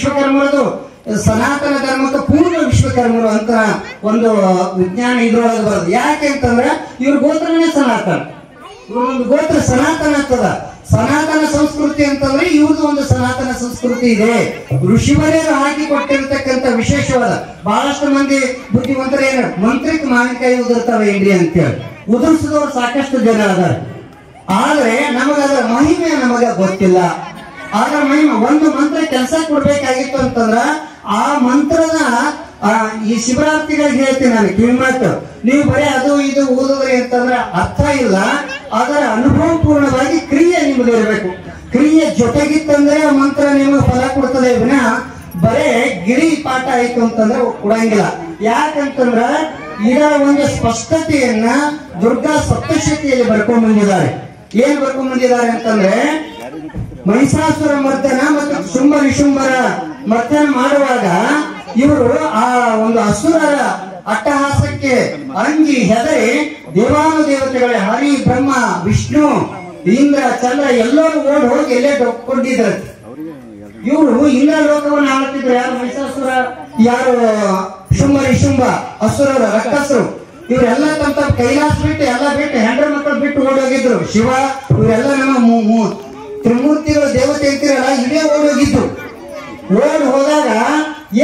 ವಿಶ್ವಕರ್ಮರದು ಸನಾತನ ಧರ್ಮಕ್ಕೆ ಪೂರ್ವ ವಿಶ್ವಕರ್ಮರು ಅಂತ ಒಂದು ವಿಜ್ಞಾನ ಇದ್ರೊಳಗೆ ಬರೋದು. ಯಾಕೆ ಅಂತಂದ್ರೆ ಇವ್ರ ಗೋತ್ರನೇ ಸನಾತನ, ಇವ್ರೊಂದು ಗೋತ್ರ ಸನಾತನ ಆಗ್ತದ. ಸನಾತನ ಸಂಸ್ಕೃತಿ ಅಂತಂದ್ರೆ ಇವ್ರದ್ದು ಒಂದು ಸನಾತನ ಸಂಸ್ಕೃತಿ ಇದೆ. ಋಷಿವರ್ಯರು ಹಾಕಿ ಕೊಟ್ಟಿರ್ತಕ್ಕಂಥ ವಿಶೇಷವಾದ ಬಹಳಷ್ಟು ಮಂದಿ ಬುದ್ಧಿವಂತರು ಏನು ಮಂತ್ರಕ್ಕೆ ಮಾವಿನಕಾಯಿ ಉದುರ್ತಾವೆ ಇಂಡಿ ಅಂತೇಳಿ ಉದುರಿಸಿದವ್ರು ಸಾಕಷ್ಟು ಜನ ಅದಾರ. ಆದ್ರೆ ನಮಗದರ ಮಹಿಮೆ ನಮಗ ಗೊತ್ತಿಲ್ಲ. ಅದರ ಮಹಿಮೆ ಒಂದು ಮಂತ್ರ ಕೆಲಸ ಕೊಡ್ಬೇಕಾಗಿತ್ತು ಅಂತಂದ್ರ ಆ ಮಂತ್ರದ ಈ ಶಿವರಾತ್ರಿಗಳಿಗೆ ಹೇಳ್ತೀನಿ ನಾನು ಕಿವಿ ಮಾತು, ನೀವು ಬರೀ ಅದು ಇದು ಓದೋದ್ರಿ ಅಂತಂದ್ರೆ ಅರ್ಥ ಇಲ್ಲ. ಅದರ ಅನುಭವ ಪೂರ್ಣವಾಗಿ ಕ್ರಿಯೆ ನಿಮ್ಗೆ ಇರಬೇಕು. ಕ್ರಿಯೆ ಜೊತೆಗಿತ್ತಂದ್ರೆ ಆ ಮಂತ್ರ ನಿಮಗೆ ಫಲ ಕೊಡ್ತದೆ ವಿನಃ ಬರೇ ಗಿರಿ ಪಾಠ ಆಯ್ತು ಅಂತಂದ್ರೆ ಕೊಡಂಗಿಲ್ಲ. ಯಾಕಂತಂದ್ರ ಇದರ ಒಂದು ಸ್ಪಷ್ಟತೆಯನ್ನ ದುರ್ಗಾ ಸಪ್ತಶತಿಯಲ್ಲಿ ಬರ್ಕೊಂಡ್ ಬಂದಿದ್ದಾರೆ. ಏನ್ ಬರ್ಕೊಂಡ್ ಬಂದಿದ್ದಾರೆ ಅಂತಂದ್ರೆ ಮಹಿಷಾಸುರ ಮರ್ದನ ಮತ್ತು ಶುಂಭ ನಿಶುಂಭರ ಮರ್ದನ ಮಾಡುವಾಗ ಇವರು ಆ ಒಂದು ಅಸುರರ ಅಟ್ಟಹಾಸಕ್ಕೆ ಅಂಗಿ ಹೆದರಿ ದೇವಾನುದೇವತೆಗಳೇ ಹರಿ ಬ್ರಹ್ಮ ವಿಷ್ಣು ಇಂದ್ರ ಚಂದ್ರ ಎಲ್ಲರೂ ಓಡ್ ಹೋಗಿ ಎಲ್ಲೇ ಕೊಂಡಿದ್ದಾರೆ. ಇವರು ಇಂದ್ರ ಲೋಕವನ್ನು ಆಳ್ತಿದ್ರು. ಯಾರು ಮಹಿಷಾಸುರ, ಯಾರು ಶುಂಭ ನಿಶುಂಭ ಅಸುರರ ರಕ್ಕಸರು. ಇವರೆಲ್ಲ ತಮ್ಮ ಕೈಲಾಸ ಬಿಟ್ಟು ಎಲ್ಲ ಬಿಟ್ಟು ಹೆಂಡ್ರ ಮಕ್ಕಳು ಬಿಟ್ಟು ಓಡೋಗಿದ್ರು. ಶಿವ ಇವರೆಲ್ಲ ನಮ್ಮ ತ್ರಿಮೂರ್ತಿಗಳು ದೇವತೆ ಅಂತಿರಲ್ಲ ಇದೇ ಓಡೋಗಿದ್ರು. ಓಡ್ ಹೋದಾಗ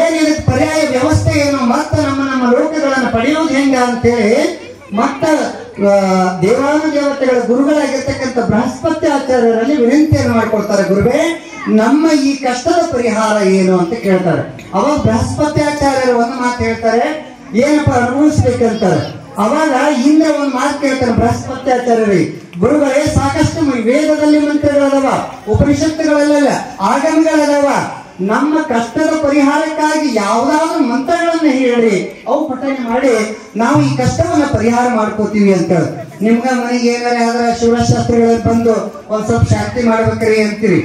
ಏನಿದೆ ಪರ್ಯಾಯ ವ್ಯವಸ್ಥೆ ಏನು, ಮತ್ತ ನಮ್ಮ ಲೋಕಗಳನ್ನು ಪಡೆಯೋದು ಹೆಂಗ ಅಂತೇಳಿ ಮತ್ತ ದೇವಾನುದೇವತೆಗಳ ಗುರುಗಳಾಗಿರ್ತಕ್ಕಂಥ ಬೃಹಸ್ಪತಿ ಆಚಾರ್ಯರಲ್ಲಿ ವಿನಂತಿಯನ್ನು ಮಾಡ್ಕೊಳ್ತಾರೆ. ಗುರುವೇ, ನಮ್ಮ ಈ ಕಷ್ಟದ ಪರಿಹಾರ ಏನು ಅಂತ ಕೇಳ್ತಾರೆ. ಅವಾಗ ಬೃಹಸ್ಪತಿ ಆಚಾರ್ಯರು ಒಂದು ಮಾತು ಹೇಳ್ತಾರೆ, ಏನಪ್ಪ ಅನುಭವಿಸ್ಬೇಕಂತಾರೆ. ಅವಾಗ ಇಂದ್ರ ಒಂದು ಮಾತು ಕೇಳ್ತಾರೆ ಬೃಹಸ್ಪತಿ ಆಚಾರ್ಯರಿಗೆ, ಗುರುಗಳೇ ಸಾಕಷ್ಟು ವೇದದಲ್ಲಿ ಮಂತ್ರಗಳದಾವ, ಉಪನಿಷತ್ತುಗಳಲ್ಲ ಆಗಮಗಳದಾವ, ನಮ್ಮ ಕಷ್ಟದ ಪರಿಹಾರಕ್ಕಾಗಿ ಯಾವ್ದಾದ್ರು ಮಂತ್ರಗಳನ್ನ ಹೇಳಿ ಅವು ಪಠನೆ ಮಾಡಿ ನಾವು ಈ ಕಷ್ಟವನ್ನ ಪರಿಹಾರ ಮಾಡ್ಕೋತೀವಿ ಅಂತ. ನಿಮ್ಗ ಮನೆಗೆ ಏನಾರ ಆದ್ರ ಶಿವಶಾಸ್ತ್ರಿಗಳಲ್ಲಿ ಬಂದು ಒಂದ್ ಸ್ವಲ್ಪ ಶಾಂತಿ ಮಾಡ್ಬೇಕ್ರಿ ಅಂತೀರಿ.